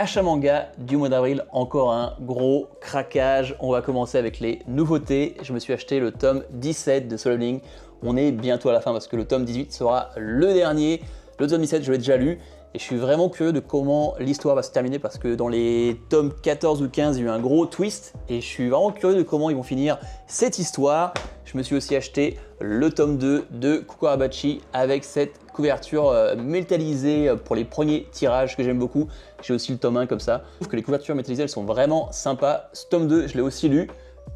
achat manga du mois d'avril, encore un gros craquage. On va commencer avec les nouveautés. Je me suis acheté le tome 17 de Solo Leveling. On est bientôt à la fin parce que le tome 18 sera le dernier. Le tome 17, je l'ai déjà lu et je suis vraiment curieux de comment l'histoire va se terminer parce que dans les tomes 14 ou 15, il y a eu un gros twist et je suis vraiment curieux de comment ils vont finir cette histoire. Je me suis aussi acheté le tome 2 de Kukurabachi avec cette couverture métallisée pour les premiers tirages que j'aime beaucoup. J'ai aussi le tome 1 comme ça. Je trouve que les couvertures métallisées, elles sont vraiment sympas. Ce tome 2, je l'ai aussi lu.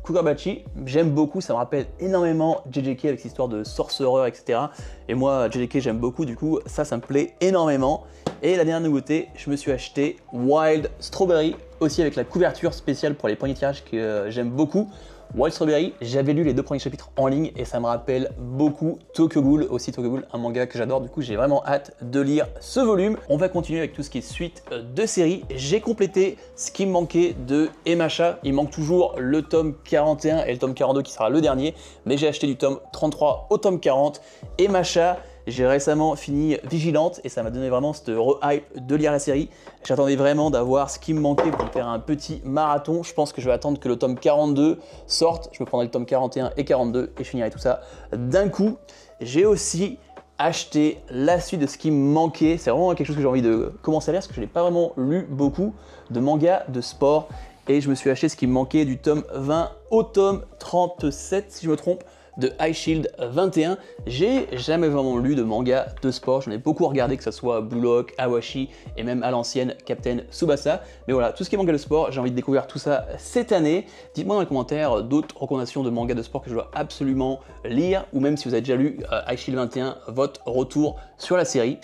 Kukurabachi, j'aime beaucoup, ça me rappelle énormément JJK avec cette histoire de sorcereur, etc. Et moi, JJK, j'aime beaucoup, du coup, ça me plaît énormément. Et la dernière nouveauté, je me suis acheté Wild Strawberry, aussi avec la couverture spéciale pour les premiers tirages que j'aime beaucoup. Wild Strawberry, j'avais lu les 2 premiers chapitres en ligne et ça me rappelle beaucoup Tokyo Ghoul, aussi Tokyo Ghoul, un manga que j'adore, du coup j'ai vraiment hâte de lire ce volume. On va continuer avec tout ce qui est suite de série. J'ai complété ce qui me manquait de Emacha, il manque toujours le tome 41 et le tome 42 qui sera le dernier, mais j'ai acheté du tome 33 au tome 40. Emacha, j'ai récemment fini Vigilante et ça m'a donné vraiment cette re-hype de lire la série. J'attendais vraiment d'avoir ce qui me manquait pour faire un petit marathon. Je pense que je vais attendre que le tome 42 sorte. Je me prendrai le tome 41 et 42 et je finirai tout ça d'un coup. J'ai aussi acheté la suite de ce qui me manquait. C'est vraiment quelque chose que j'ai envie de commencer à lire parce que je n'ai pas vraiment lu beaucoup de mangas de sport. Et je me suis acheté ce qui me manquait du tome 20 au tome 37 si je me trompe, de High Shield 21. J'ai jamais vraiment lu de manga de sport, j'en ai beaucoup regardé, que ce soit Blue Lock, Awashi et même à l'ancienne Captain Tsubasa. Mais voilà, tout ce qui est manga de sport, j'ai envie de découvrir tout ça cette année. Dites-moi dans les commentaires d'autres recommandations de manga de sport que je dois absolument lire, ou même si vous avez déjà lu High Shield 21, votre retour sur la série.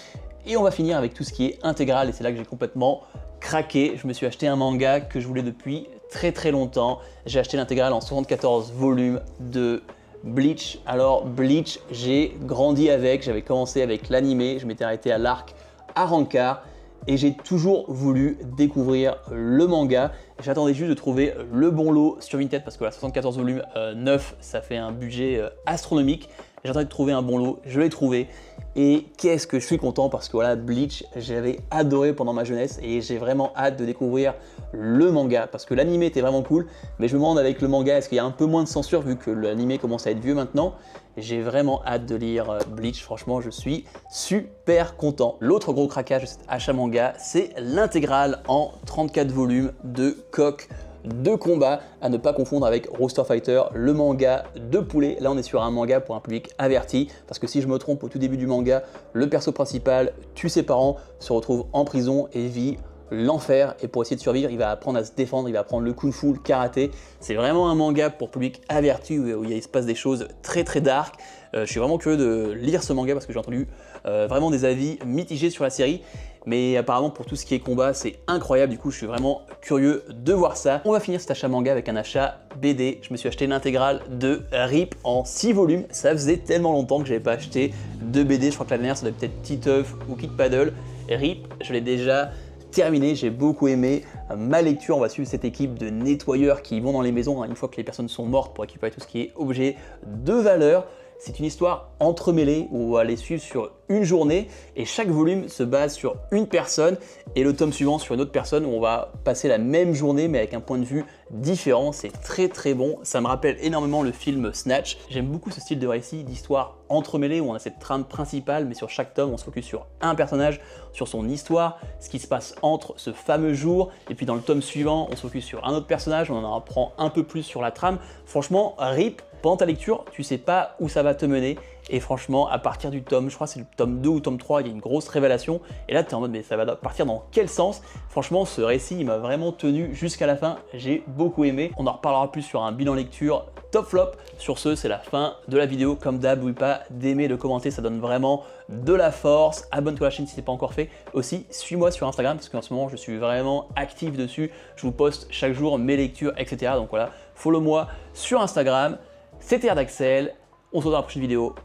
Et on va finir avec tout ce qui est intégral, et c'est là que j'ai complètement craqué. Je me suis acheté un manga que je voulais depuis très longtemps. J'ai acheté l'intégrale en 74 volumes de Bleach. Alors Bleach, j'ai grandi avec, j'avais commencé avec l'animé, je m'étais arrêté à l'arc Arrancar et j'ai toujours voulu découvrir le manga. J'attendais juste de trouver le bon lot sur Vinted parce que la 74 volumes 9, ça fait un budget astronomique. J'attendais de trouver un bon lot, je l'ai trouvé et qu'est-ce que je suis content parce que voilà, Bleach, j'avais adoré pendant ma jeunesse et j'ai vraiment hâte de découvrir le manga parce que l'animé était vraiment cool, mais je me demande avec le manga, est-ce qu'il y a un peu moins de censure vu que l'animé commence à être vieux maintenant. J'ai vraiment hâte de lire Bleach, franchement je suis super content. L'autre gros craquage de cet achat manga, c'est l'intégrale en 34 volumes de Coq de combat, à ne pas confondre avec Rooster Fighter, le manga de poulet. Là on est sur un manga pour un public averti parce que si je me trompe, au tout début du manga, le perso principal tue ses parents, se retrouve en prison et vit l'enfer, et pour essayer de survivre, il va apprendre à se défendre, il va apprendre le kung-fu, le karaté. C'est vraiment un manga pour public averti où il se passe des choses très dark. Je suis vraiment curieux de lire ce manga parce que j'ai entendu vraiment des avis mitigés sur la série. Mais apparemment pour tout ce qui est combat, c'est incroyable, du coup je suis vraiment curieux de voir ça. On va finir cet achat manga avec un achat BD. Je me suis acheté l'intégrale de RIP en 6 volumes. Ça faisait tellement longtemps que j'avais pas acheté de BD, je crois que la dernière ça doit peut-être Titeuf ou Kid Paddle. RIP, je l'ai déjà terminé, j'ai beaucoup aimé ma lecture. On va suivre cette équipe de nettoyeurs qui vont dans les maisons une fois que les personnes sont mortes pour récupérer tout ce qui est objet de valeur. C'est une histoire entremêlée où on va les suivre sur une journée et chaque volume se base sur une personne et le tome suivant sur une autre personne où on va passer la même journée mais avec un point de vue différent. C'est très bon, ça me rappelle énormément le film Snatch. J'aime beaucoup ce style de récit, d'histoire entremêlée où on a cette trame principale mais sur chaque tome on se focus sur un personnage, sur son histoire, ce qui se passe entre ce fameux jour, et puis dans le tome suivant on se focus sur un autre personnage, on en apprend un peu plus sur la trame. Franchement, RIP, pendant ta lecture, tu sais pas où ça va te mener et franchement, à partir du tome, je crois que c'est le tome 2 ou tome 3, il y a une grosse révélation et là tu es en mode mais ça va partir dans quel sens? Franchement, ce récit, il m'a vraiment tenu jusqu'à la fin, j'ai beaucoup aimé. On en reparlera plus sur un bilan lecture top flop. Sur ce, c'est la fin de la vidéo. Comme d'hab, n'oublie pas d'aimer, de commenter, ça donne vraiment de la force. Abonne-toi à la chaîne si ce n'est pas encore fait. Aussi, suis-moi sur Instagram parce qu'en ce moment, je suis vraiment actif dessus. Je vous poste chaque jour mes lectures, etc. Donc voilà, follow-moi sur Instagram. C'était Erdaxel, on se retrouve dans la prochaine vidéo.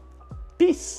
Peace!